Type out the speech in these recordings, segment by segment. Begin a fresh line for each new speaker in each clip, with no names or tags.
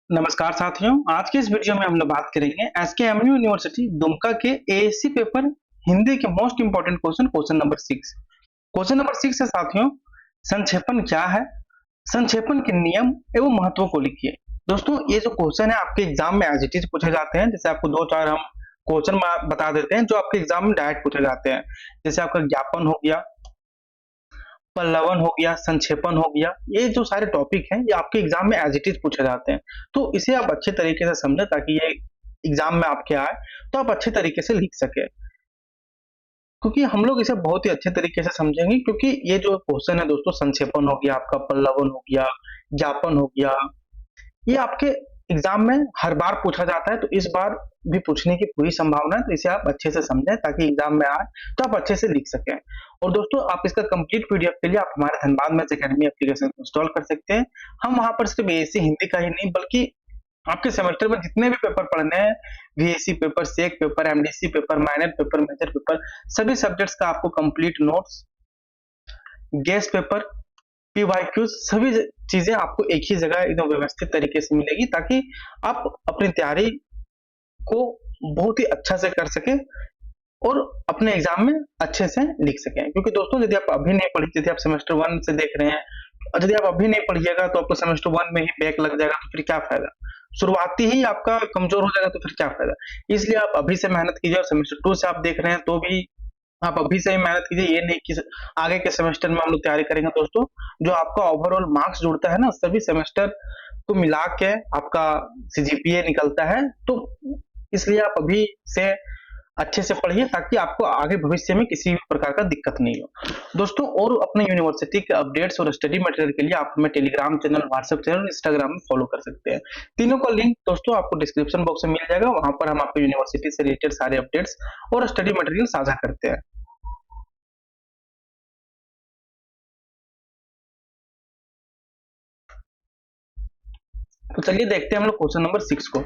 नमस्कार साथियों, आज के इस वीडियो में हम लोग बात करेंगे एसकेएमयू यूनिवर्सिटी दुमका के एएससी पेपर हिंदी के most important question number 6। Question number 6 है साथियों, संक्षेपण क्या है? संक्षेपण के नियम एवं महत्व को लिखिए। दोस्तों, ये जो क्वेश्चन है आपके एग्जाम में एज इट इज पूछे जाते हैं। जैसे आपको दो चार हम क्वेश्चन बता देते हैं जो आपके एग्जाम में डायरेक्ट पूछे जाते हैं। जैसे आपका ज्ञापन हो गया, पल्लवन हो गया, संक्षेपण हो गया, ये जो सारे टॉपिक हैं ये आपके एग्जाम में एज इट इज पूछे जाते हैं। तो इसे आप अच्छे तरीके से समझें ताकि ये एग्जाम में आपके आए तो आप अच्छे तरीके से लिख सके। क्योंकि हम लोग इसे बहुत ही अच्छे तरीके से समझेंगे, क्योंकि ये जो क्वेश्चन है दोस्तों, संक्षेपण हो गया, आपका पल्लवन हो गया, ज्ञापन हो गया, ये आपके एग्जाम में हर बार पूछा जाता है। तो इस बार भी पूछने की पूरी संभावना है। तो इसे आप अच्छे से समझें ताकि एग्जाम में आए तो आप अच्छे से लिख सकें। और दोस्तों, आप इसका कंप्लीट पीडीएफ के लिए आप हमारे धनबाद मैथ्स एकेडमी एप्लीकेशन को इंस्टॉल कर सकते हैं। हम वहां पर सिर्फ एएससी हिंदी का ही नहीं बल्कि आपके सेमेस्टर में जितने भी पेपर पढ़ने हैं, VSC paper, SEC paper, MDC paper, minor paper, major paper, सभी सब्जेक्ट्स का आपको complete notes, guest paper, PYQs, सभी चीजें आपको एक ही जगह एकदम व्यवस्थित तरीके से मिलेगी ताकि आप अपनी तैयारी को बहुत ही अच्छा से कर सके और अपने एग्जाम में अच्छे से लिख सकें। क्योंकि दोस्तों, यदि आप अभी नहीं पढ़ी, यदि आप सेमेस्टर 1 से देख रहे हैं और यदि आप अभी नहीं पढ़िएगा तो आपको सेमेस्टर 1 में ही बैक लग जाएगा, तो फिर क्या फायदा? शुरुआती ही आपका कमजोर हो जाएगा तो फिर क्या फायदा? इसलिए आप अभी से मेहनत कीजिए। और सेमेस्टर 2 से आप देख रहे हैं तो भी आप अभी से ही मेहनत कीजिए। ये नहीं कि आगे के सेमेस्टर में हम लोग तैयारी करेंगे। दोस्तों, जो आपका ओवरऑल मार्क्स जुड़ता है ना, सभी सेमेस्टर को मिला के आपका सीजीपीए निकलता है। तो इसलिए आप अभी से अच्छे से पढ़िए ताकि आपको आगे भविष्य में किसी भी प्रकार का दिक्कत नहीं हो। दोस्तों, और अपने यूनिवर्सिटी के अपडेट्स और स्टडी मटेरियल के लिए आप हमें टेलीग्राम चैनल, व्हाट्सएप चैनल और इंस्टाग्राम में फॉलो कर सकते हैं। तीनों का लिंक दोस्तों आपको डिस्क्रिप्शन बॉक्स में मिल जाएगा। वहां पर हम आपको यूनिवर्सिटी से रिलेटेड सारे अपडेट्स और स्टडी मटेरियल साझा करते हैं। तो चलिए देखते हैं हम लोग क्वेश्चन नंबर 6 को।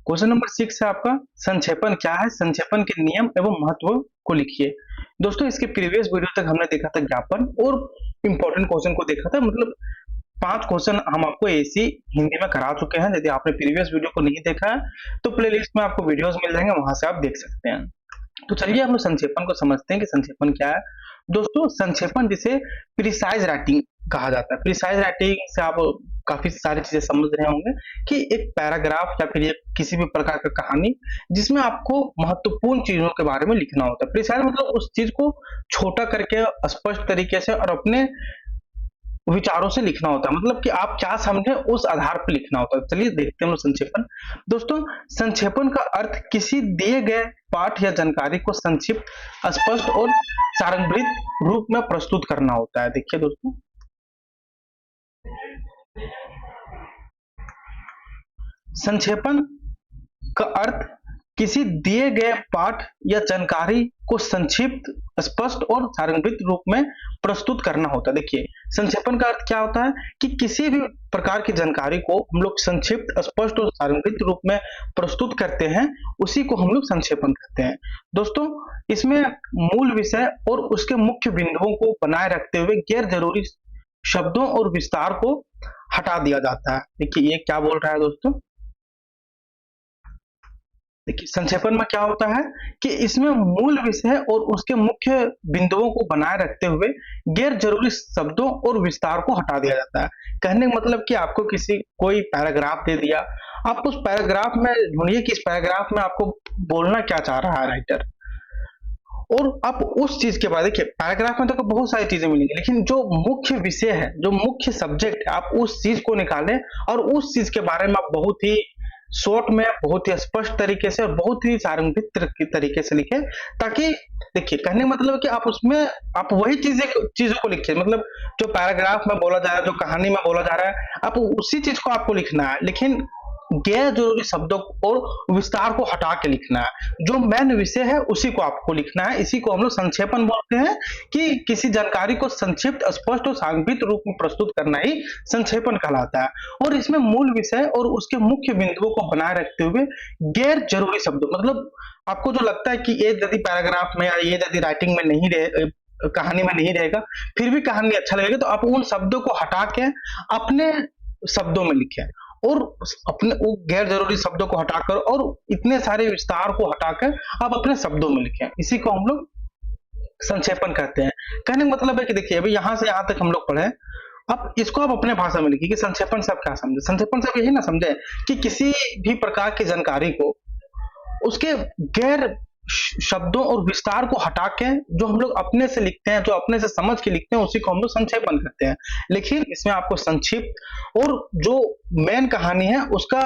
क्वेश्चन नंबर 6 है आपका, संक्षेपण क्या है? संक्षेपण के नियम एवं महत्व को लिखिए। दोस्तों, इसके प्रीवियस वीडियो तक हमने देखा था ज्ञापन और इंपॉर्टेंट क्वेश्चन को देखा था। मतलब 5 क्वेश्चन हम आपको एसी हिंदी में करा चुके हैं। यदि आपने प्रीवियस वीडियो को नहीं देखा है तो प्लेलिस्ट में आपको वीडियोस मिल जाएंगे, वहां से आप देख सकते हैं। तो चलिए हम लोग संक्षेपण को समझते हैं कि संक्षेपण क्या है। दोस्तों, संक्षेपण जिसे प्रिसाइज राइटिंग कहा जाता है। प्रिसाइज राइटिंग से आप काफी सारी चीजें समझ रहे होंगे कि एक पैराग्राफ या फिर किसी भी प्रकार का कहानी जिसमें आपको महत्वपूर्ण चीजों के बारे में लिखना होता है। प्रिसाइज मतलब उस चीज को छोटा करके स्पष्ट तरीके से और अपने विचारों से लिखना होता है। मतलब कि आप क्या समझे उस आधार पर लिखना होता है। चलिए देखते हैं हम संक्षेपण। दोस्तों, संक्षेपण का अर्थ किसी दिए गए पाठ या जानकारी को संक्षिप्त, स्पष्ट और सारंगित रूप में प्रस्तुत करना होता है। देखिए दोस्तों, संक्षेपण का अर्थ किसी दिए गए पाठ या जानकारी को संक्षिप्त, स्पष्ट और सारंगित रूप में प्रस्तुत करना होता है। देखिए, संक्षेपण का अर्थ क्या होता है कि किसी भी प्रकार की जानकारी को हम लोग संक्षिप्त, स्पष्ट और सारंगित रूप में प्रस्तुत करते हैं, उसी को हम लोग संक्षेपण कहते हैं। दोस्तों, इसमें मूल विषय और उसके मुख्य बिंदुओं को बनाए रखते हुए गैर जरूरी शब्दों और विस्तार को हटा दिया जाता है। देखिए, ये क्या बोल रहा है दोस्तों। देखिए, संक्षेपण में क्या होता है कि इसमें मूल विषय और उसके मुख्य बिंदुओं को बनाए रखते हुए गैर जरूरी शब्दों और विस्तार को हटा दिया जाता है। कहने का मतलब कि आपको कोई पैराग्राफ दे दिया, आप उस पैराग्राफ में ढूंढिए कि इस पैराग्राफ में आपको बोलना क्या चाह रहा है राइटर, और आप उस चीज के बाद देखिए, पैराग्राफ में तो बहुत सारी चीजें मिलेंगी, लेकिन जो मुख्य विषय है, जो मुख्य सब्जेक्ट है, आप उस चीज को निकालें और उस चीज के बारे में आप बहुत ही शॉर्ट में, बहुत ही स्पष्ट तरीके से और बहुत ही सारंगित तरीके से लिखें। ताकि देखिए, कहने का मतलब कि आप उसमें आप वही चीजों को लिखिए। मतलब जो पैराग्राफ में बोला जा रहा है, जो कहानी में बोला जा रहा है, आप उसी चीज को आपको लिखना है। लेकिन गैर जरूरी शब्दों और विस्तार को हटा के लिखना है। जो मेन विषय है उसी को आपको लिखना है। इसी को हम लोग संक्षेपण बोलते हैं कि किसी जानकारी को संक्षिप्त, स्पष्ट और सांगठित रूप में प्रस्तुत करना ही संक्षेपण कहलाता है। और इसमें मूल विषय और उसके मुख्य बिंदुओं को बनाए रखते हुए गैर जरूरी शब्दों, मतलब आपको जो लगता है कि ये यदि पैराग्राफ में या ये यदि राइटिंग में नहीं रहे, कहानी में नहीं रहेगा, फिर भी कहानी अच्छा लगेगा, तो आप उन शब्दों को हटा के अपने शब्दों में लिखें। और अपने वो गैर जरूरी शब्दों को हटाकर और इतने सारे विस्तार को हटाकर आप अपने शब्दों में लिखें। इसी को हम लोग संक्षेपण कहते हैं। कहने का मतलब है कि देखिए अभी यहां से यहां तक हम लोग पढ़े, अब इसको आप अपने भाषा में लिखिए कि संक्षेपण से आप क्या समझे। संक्षेपण से आप यही ना समझे कि किसी भी प्रकार की जानकारी को उसके गैर शब्दों और विस्तार को हटा के जो हम लोग अपने से लिखते हैं, जो अपने से समझ के लिखते हैं, उसी को हम लोग संक्षेपण करते हैं। लेकिन इसमें आपको संक्षिप्त और जो मेन कहानी है उसका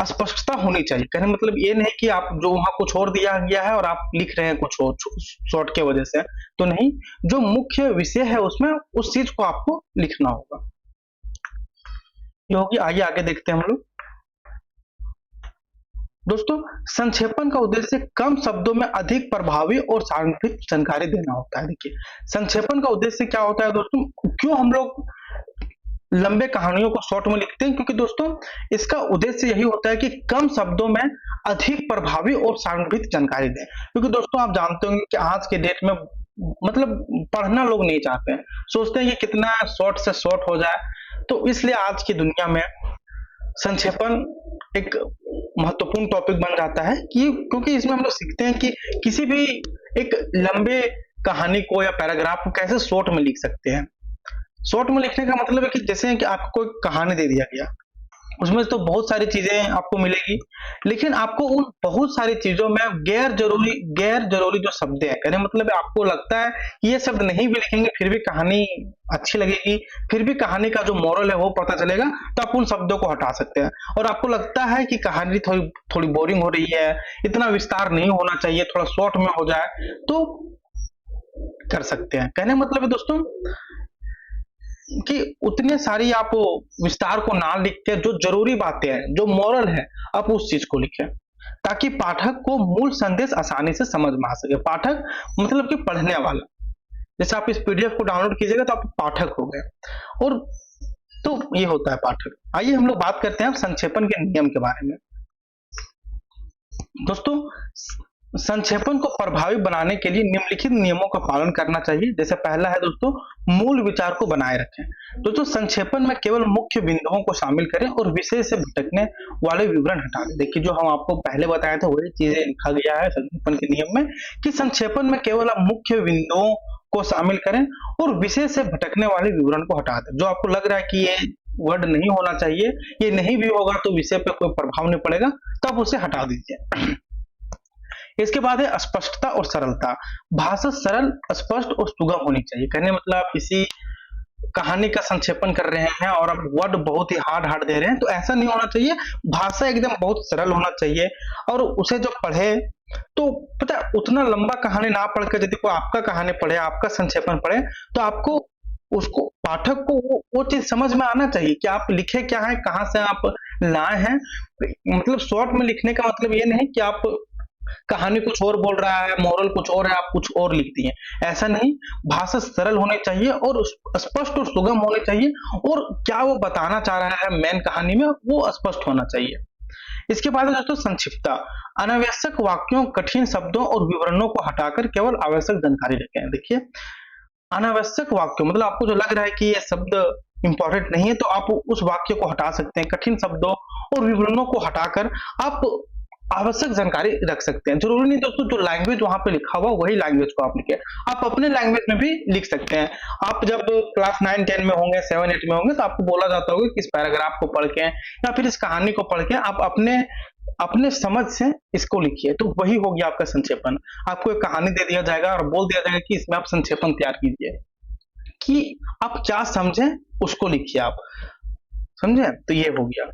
स्पष्टता होनी चाहिए। कहने मतलब ये नहीं कि आप जो वहां कुछ और दिया गया है और आप लिख रहे हैं कुछ और शॉर्ट के वजह से, तो नहीं, जो मुख्य विषय है उसमें उस चीज को आपको लिखना होगा। ये होगी। आइए आगे देखते हैं हम लोग। दोस्तों, संक्षेपण का उद्देश्य कम शब्दों में अधिक प्रभावी और सांगठित जानकारी देना होता है। देखिए संक्षेपण का उद्देश्य क्या होता है दोस्तों, क्यों हम लोग लंबे कहानियों को शॉर्ट में लिखते हैं, क्योंकि दोस्तों इसका उद्देश्य यही होता है कि कम शब्दों में अधिक प्रभावी और सांगठित जानकारी दें। क्योंकि दोस्तों आप जानते होंगे कि आज के डेट में मतलब पढ़ना लोग नहीं चाहते हैं, सोचते हैं कि कितना शॉर्ट से शॉर्ट हो जाए। तो इसलिए आज की दुनिया में संक्षेपण एक महत्वपूर्ण टॉपिक बन जाता है कि क्योंकि इसमें हम लोग सीखते हैं कि किसी भी एक लंबे कहानी को या पैराग्राफ को कैसे शॉर्ट में लिख सकते हैं। शॉर्ट में लिखने का मतलब है कि जैसे कि आपको कोई कहानी दे दिया गया, उसमें तो बहुत सारी चीजें आपको मिलेगी, लेकिन आपको उन बहुत सारी चीजों में गैर जरूरी जो शब्द है, कहने मतलब है आपको लगता है कि ये शब्द नहीं भी लिखेंगे फिर भी कहानी अच्छी लगेगी, फिर भी कहानी का जो मोरल है वो पता चलेगा, तो आप उन शब्दों को हटा सकते हैं। और आपको लगता है कि कहानी थोड़ी बोरिंग हो रही है, इतना विस्तार नहीं होना चाहिए, थोड़ा शॉर्ट में हो जाए, तो कर सकते हैं। कहने मतलब है दोस्तों कि उतने सारी आप विस्तार को ना लिख के जो जरूरी बातें हैं, जो मोरल है, आप उस चीज को लिखें ताकि पाठक को मूल संदेश आसानी से समझ में आ सके। पाठक मतलब कि पढ़ने वाला, जैसे आप इस पीडीएफ को डाउनलोड कीजिएगा तो आप पाठक हो गए, और तो ये होता है पाठक। आइए हम लोग बात करते हैं संक्षेपण के नियम के बारे में। दोस्तों संक्षेपण को प्रभावी बनाने के लिए निम्नलिखित नियमों का पालन करना चाहिए। जैसे पहला है दोस्तों, मूल विचार को बनाए रखें। दोस्तों संक्षेपण में केवल मुख्य बिंदुओं को शामिल करें और विषय से भटकने वाले विवरण हटा दें। देखिए जो हम आपको पहले बताए थे वही चीजें लिखा गया है संक्षेपण के नियम में कि संक्षेपण में केवल आप मुख्य बिंदुओं को शामिल करें और विषय से भटकने वाले विवरण को हटा दें। जो आपको लग रहा है कि ये वर्ड नहीं होना चाहिए, ये नहीं भी होगा तो विषय पर कोई प्रभाव नहीं पड़ेगा, तो आप उसे हटा दीजिए। इसके बाद है स्पष्टता और सरलता। भाषा सरल, स्पष्ट और सुगम होनी चाहिए। कहने मतलब आप किसी कहानी का संक्षेपण कर रहे हैं और आप वर्ड बहुत ही हार्ड दे रहे हैं, तो ऐसा नहीं होना चाहिए। भाषा एकदम बहुत सरल होना चाहिए, और उसे जो पढ़े तो पता है उतना लंबा कहानी ना पढ़कर यदि कोई आपका कहानी पढ़े, आपका संक्षेपण पढ़े, तो आपको उसको पाठक को वो चीज समझ में आना चाहिए कि आप लिखे क्या है, कहाँ से आप लाए हैं। मतलब शॉर्ट में लिखने का मतलब ये नहीं कि आप कहानी कुछ और बोल रहा है, मोरल कुछ और है, आप कुछ और लिख दिए, ऐसा नहीं। भाषा सरल होनी चाहिए और स्पष्ट और सुगम होनी चाहिए, और क्या वो बताना चाह रहा है मेन कहानी में वो स्पष्ट होना चाहिए। इसके बाद दोस्तों संक्षिप्तता। अनावश्यक वाक्यों, कठिन शब्दों और विवरणों को हटाकर केवल आवश्यक जानकारी रखें। देखिए अनावश्यक वाक्यों मतलब आपको जो लग रहा है कि ये शब्द इंपॉर्टेंट नहीं है, तो आप उस वाक्य को हटा सकते हैं। कठिन शब्दों और विवरणों को हटाकर आप आवश्यक जानकारी रख सकते हैं। जरूरी नहीं दोस्तों जो लैंग्वेज वहां पे लिखा हुआ वही लैंग्वेज को आप लिखे, आप अपने लैंग्वेज में भी लिख सकते हैं। आप जब क्लास 9-10 में होंगे, 7-8 में होंगे, तो आपको बोला जाता होगा कि इस पैराग्राफ को पढ़ के या फिर इस कहानी को पढ़ के आप अपने समझ से इसको लिखिए, तो वही हो गया आपका संक्षेपण। आपको एक कहानी दे दिया जाएगा और बोल दिया जाएगा कि इसमें आप संक्षेपण तैयार कीजिए, कि आप क्या समझे उसको लिखिए, आप समझे, तो ये हो गया।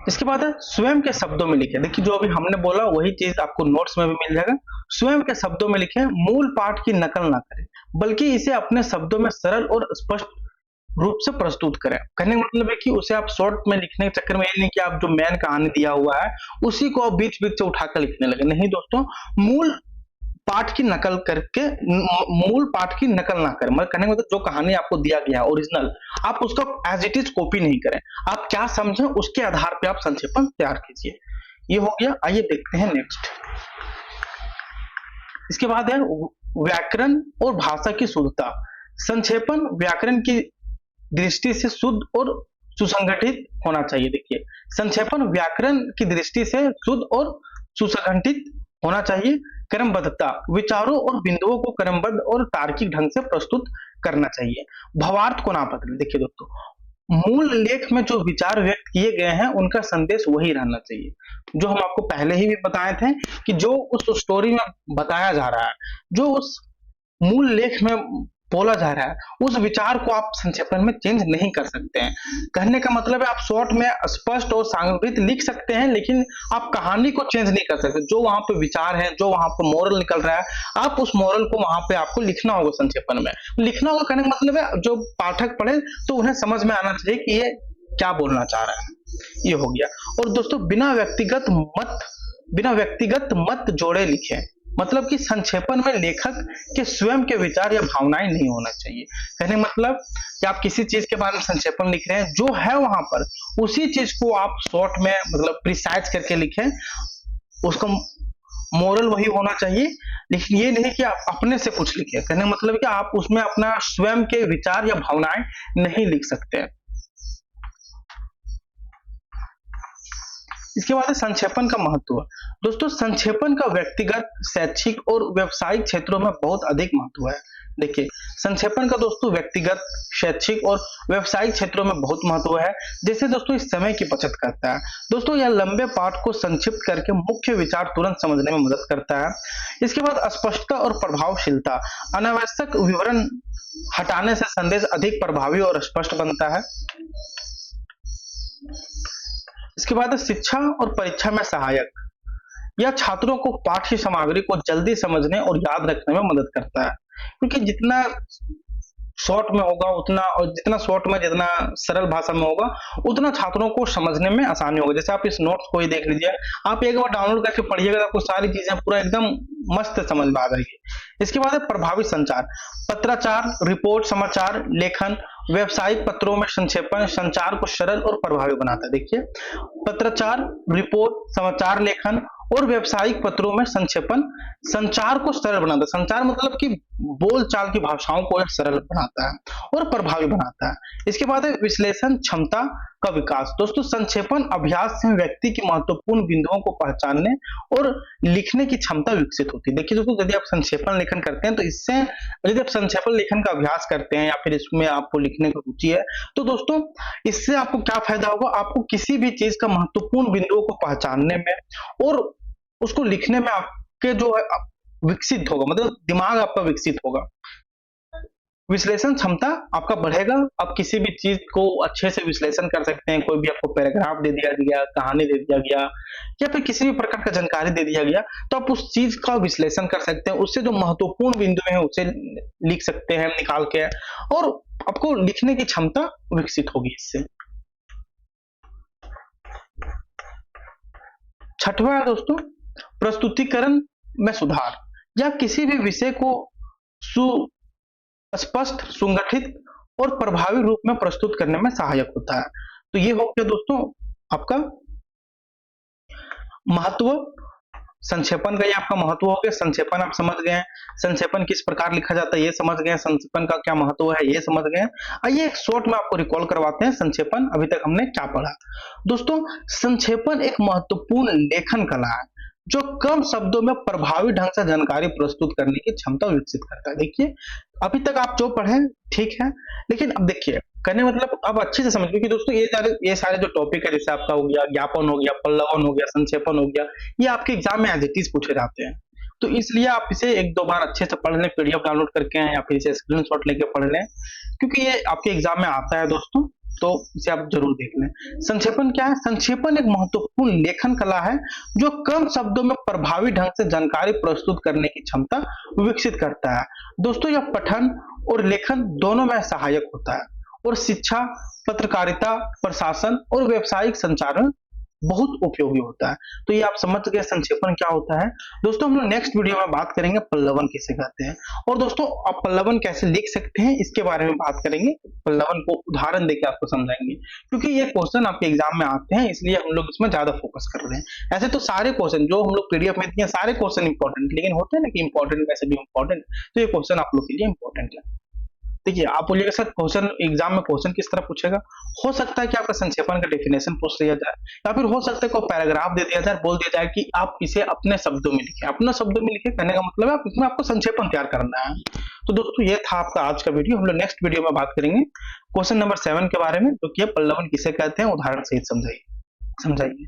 इसके बाद है स्वयं के शब्दों में लिखें। देखिए जो अभी हमने बोला वही चीज आपको नोट्स में भी मिल जाएगा। स्वयं के शब्दों में लिखें, मूल पाठ की नकल ना करें, बल्कि इसे अपने शब्दों में सरल और स्पष्ट रूप से प्रस्तुत करें। कहने का मतलब है कि उसे आप शॉर्ट में लिखने के चक्कर में ये नहीं कि आप जो मेन कहानी दिया हुआ है उसी को आप बीच बीच से उठाकर लिखने लगे, नहीं दोस्तों, मूल पाठ की नकल करके मूल पाठ की नकल ना करें। मतलब कहने का मतलब जो कहानी आपको दिया गया है ओरिजिनल, आप उसका एज इट इज कॉपी नहीं करें, आप क्या समझें उसके आधार पे आप संक्षेपण तैयार कीजिए। ये हो गया। आइए देखते हैं नेक्स्ट। इसके बाद है व्याकरण और भाषा की शुद्धता। संक्षेपण व्याकरण की दृष्टि से शुद्ध और सुसंगठित होना चाहिए। देखिए, संक्षेपण व्याकरण की दृष्टि से शुद्ध और सुसंगठित होना चाहिए। क्रमबद्धता, विचारों और बिंदुओं को क्रमबद्ध और तार्किक ढंग से प्रस्तुत करना चाहिए। भावार्थ को ना बदलें। देखिए दोस्तों, मूल लेख में जो विचार व्यक्त किए गए हैं उनका संदेश वही रहना चाहिए, जो हम आपको पहले ही भी बताए थे कि जो उस स्टोरी में बताया जा रहा है, जो उस मूल लेख में बोला जा रहा है, उस विचार को आप संक्षेपण में चेंज नहीं कर सकते हैं। कहने का मतलब है आप शॉर्ट में स्पष्ट और सांगठित लिख सकते हैं, लेकिन आप कहानी को चेंज नहीं कर सकते। जो वहां पे विचार है, जो वहां पे मोरल निकल रहा है, आप उस मोरल को वहां पे आपको लिखना होगा संक्षेपण में। लिखना होगा कहने का मतलब है जो पाठक पढ़े तो उन्हें समझ में आना चाहिए कि ये क्या बोलना चाह रहा है। ये हो गया। और दोस्तों, बिना व्यक्तिगत मत जोड़े लिखें। मतलब कि संक्षेपण में लेखक के स्वयं के विचार या भावनाएं नहीं होना चाहिए। कहने मतलब कि आप किसी चीज के बारे में संक्षेपण लिख रहे हैं, जो है वहां पर उसी चीज को आप शॉर्ट में मतलब प्रिसाइज करके लिखें, उसका मोरल वही होना चाहिए, लेकिन ये नहीं कि आप अपने से कुछ लिखें। कहने मतलब कि आप उसमें अपना स्वयं के विचार या भावनाएं नहीं लिख सकते हैं। इसके बाद है संक्षेपण का महत्व। दोस्तों, संक्षेपण का व्यक्तिगत, शैक्षिक और व्यावसायिक क्षेत्रों में बहुत अधिक महत्व है। देखिए, संक्षेपण का दोस्तों व्यक्तिगत, शैक्षिक और व्यावसायिक क्षेत्रों में बहुत महत्व है। जैसे दोस्तों इस समय की बचत करता है। दोस्तों यह लंबे पाठ को संक्षिप्त करके मुख्य विचार तुरंत समझने में मदद करता है। इसके बाद स्पष्टता और प्रभावशीलता, अनावश्यक विवरण हटाने से संदेश अधिक प्रभावी और स्पष्ट बनता है। इसके बाद शिक्षा और परीक्षा में सहायक, यह छात्रों को पाठ की सामग्री को जल्दी समझने और याद रखने में मदद करता है, क्योंकि जितना शॉर्ट में होगा उतना, और जितना शॉर्ट में जितना सरल भाषा में होगा उतना छात्रों को समझने में आसानी होगा। जैसे आप इस नोट्स को ही देख लीजिए, आप एक बार डाउनलोड करके पढ़िएगा तो आपको सारी चीजें पूरा एकदम मस्त समझ में आ जाएगी। इसके बाद है प्रभावी संचार, पत्राचार, रिपोर्ट, समाचार लेखन, व्यावसायिक पत्रों में संक्षेपण संचार को सरल और प्रभावी बनाता है। देखिए, पत्राचार, रिपोर्ट, समाचार लेखन और व्यावसायिक पत्रों में संक्षेपण संचार को सरल बनाता है। संचार मतलब कि बोल चाल की भाषाओं को सरल बनाता है और प्रभावी बनाता है। इसके बाद है विश्लेषण क्षमता का विकास। दोस्तों, संक्षेपण अभ्यास से व्यक्ति की महत्वपूर्ण बिंदुओं को पहचानने और लिखने की क्षमता विकसित होती है। देखिए दोस्तों, यदि आप संक्षेपण लेखन करते हैं तो इससे, यदि आप संक्षेपण लेखन का अभ्यास करते हैं या फिर इसमें आपको लिखने की रुचि है, तो दोस्तों इससे आपको क्या फायदा होगा, आपको किसी भी चीज का महत्वपूर्ण बिंदुओं को पहचानने में और उसको लिखने में आपके जो है विकसित होगा, मतलब दिमाग आपका विकसित होगा। विश्लेषण क्षमता आपका बढ़ेगा, आप किसी भी चीज को अच्छे से विश्लेषण कर सकते हैं। कोई भी आपको पैराग्राफ दे दिया गया, कहानी दे दिया गया या फिर किसी भी प्रकार का जानकारी दे दिया गया, तो आप उस चीज का विश्लेषण कर सकते हैं, उससे जो महत्वपूर्ण बिंदु है उसे लिख सकते हैं निकाल के, और आपको लिखने की क्षमता विकसित होगी इससे। छठवां है दोस्तों प्रस्तुतिकरण में सुधार, या किसी भी विषय को सुस्पष्ट, सुगठित और प्रभावी रूप में प्रस्तुत करने में सहायक होता है। तो ये हो गया दोस्तों आपका महत्व। संक्षेपण का ये आपका महत्व हो गया। संक्षेपण आप समझ गए, संक्षेपण किस प्रकार लिखा जाता है ये समझ गए, संक्षेपण का क्या महत्व है ये समझ गए। आइए एक शॉर्ट में आपको रिकॉल करवाते हैं संक्षेपण अभी तक हमने क्या पढ़ा। दोस्तों, संक्षेपण एक महत्वपूर्ण लेखन कला है जो कम शब्दों में प्रभावी ढंग से जानकारी प्रस्तुत करने की क्षमता विकसित करता है। देखिए, अभी तक आप जो पढ़े ठीक है, लेकिन अब देखिए कहने मतलब अब अच्छे से समझिए कि दोस्तों ये सारे जो टॉपिक है, जैसे आपका हो गया ज्ञापन, हो गया पल्लवन, हो गया संक्षेपण, हो गया, ये आपके एग्जाम में एज इट इज पूछे जाते हैं। तो इसलिए आप इसे एक दो बार अच्छे से पढ़ लें, पीडीएफ डाउनलोड करके या फिर इसे स्क्रीनशॉट लेके पढ़ लें, क्योंकि ये आपके एग्जाम में आता है दोस्तों, तो इसे आप जरूर देख लें। संक्षेपण क्या है? संक्षेपण एक महत्वपूर्ण लेखन कला है जो कम शब्दों में प्रभावी ढंग से जानकारी प्रस्तुत करने की क्षमता विकसित करता है। दोस्तों, यह पठन और लेखन दोनों में सहायक होता है और शिक्षा, पत्रकारिता, प्रशासन और व्यावसायिक संचालन बहुत उपयोगी होता है। तो ये आप समझ गए संक्षेपण क्या होता है। दोस्तों हम लोग नेक्स्ट वीडियो में बात करेंगे पल्लवन किसे कहते हैं, और दोस्तों आप पल्लवन कैसे लिख सकते हैं इसके बारे में बात करेंगे। पल्लवन को उदाहरण देके आपको समझाएंगे, क्योंकि ये क्वेश्चन आपके एग्जाम में आते हैं, इसलिए हम लोग इसमें ज्यादा फोकस कर रहे हैं। ऐसे तो सारे क्वेश्चन जो हम लोग पीडीएफ में दिए सारे क्वेश्चन इंपॉर्टेंट, लेकिन होते हैं ना कि इंपॉर्टेंट वैसे भी इंपॉर्टेंट, तो ये क्वेश्चन आप लोग के लिए इंपॉर्टेंट है। देखिए आप बोलिएगा सर क्वेश्चन एग्जाम में क्वेश्चन किस तरह पूछेगा। हो सकता है कि आपका संक्षेपण का डेफिनेशन पूछ लिया जाए, या फिर हो सकता है कोई पैराग्राफ दे दिया जाए, बोल दिया जाए कि आप इसे अपने शब्दों में लिखें। अपने शब्दों में लिखे कहने का मतलब है इसमें आपको संक्षेपण तैयार करना है। तो दोस्तों ये था आपका आज का वीडियो। हम लोग नेक्स्ट वीडियो में बात करेंगे क्वेश्चन नंबर 7 के बारे में, जो कि पल्लवन किसे कहते हैं उदाहरण सहित समझाइए।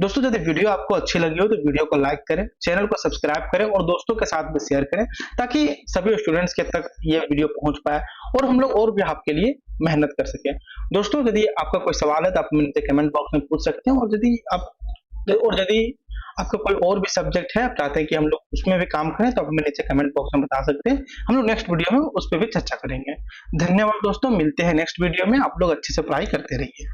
दोस्तों यदि वीडियो आपको अच्छी लगी हो तो वीडियो को लाइक करें, चैनल को सब्सक्राइब करें और दोस्तों के साथ भी शेयर करें, ताकि सभी स्टूडेंट्स के तक ये वीडियो पहुंच पाए और हम लोग और भी आपके लिए मेहनत कर सकें। दोस्तों यदि आपका कोई सवाल है तो आप मुझसे कमेंट बॉक्स में पूछ सकते हैं, और यदि आपका कोई और भी सब्जेक्ट है आप चाहते हैं कि हम लोग उसमें भी काम करें तो आप हमें नीचे कमेंट बॉक्स में बता सकते हैं। हम लोग नेक्स्ट वीडियो में उस पर भी चर्चा करेंगे। धन्यवाद दोस्तों, मिलते हैं नेक्स्ट वीडियो में। आप लोग अच्छे से पढ़ाई करते रहिए।